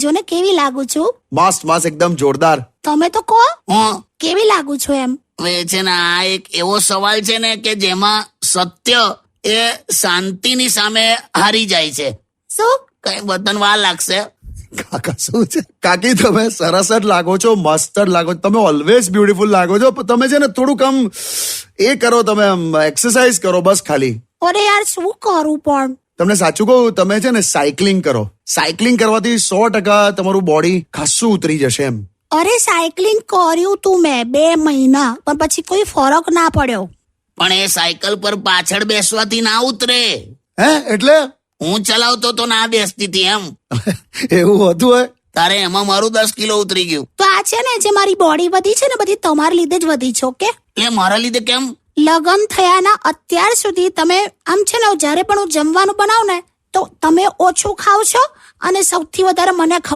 જોને કેવી લાગુ છું. મસ્ત મસ્ત એકદમ જોરદાર. તમે તો કહો હું કેવી લાગુ છું એમ. હવે છે ને આ એક એવો સવાલ છે ને કે જેમાં સત્ય એ શાંતિની સામે હારી જાય છે. શું? કઈ બતન વાર લાગશે. કાકા શું છે? કાકી તમે સરસ જ લાગો છો, મસ્ત જ લાગો છો. તમે ઓલવેઝ બ્યુટીફુલ લાગો છો. પણ તમે છે ને થોડુંક આમ એ કરો, તમે એક્સરસાઇઝ કરો બસ ખાલી. અરે યાર શું કરું પણ. તમને સાચું કહું, તમે છે ને સાયકલિંગ કરો. સાયકલિંગ કરવાથી 100% તમારું બોડી ખાસું ઉતરી જશે એમ. અરે સાયકલિંગ કર્યું તું મેં 2 મહિના, પણ પછી કોઈ ફરક ના પડ્યો. પણ એ સાયકલ પર પાછળ બેસવાથી ના ઉતરે. હે એટલે હું ચલાવતો તો ના બેસતી હતી એમ. એવું હોતું હોય? તારે એમાં મારું 10 કિલો ઉતરી ગયું. તો આ છે ને જે મારી બોડી વધી છે ને બધી તમારા લીધે જ વધી છે. ઓકે, એટલે મારા લીધે કેમ? લગ્ન થયાના અત્યાર સુધી તમે આમ છે ને જ્યારે પણ હું જમવાનું બનાવું ને તો તમે ઓછું ખાવ છો અને સૌથી વધારે મને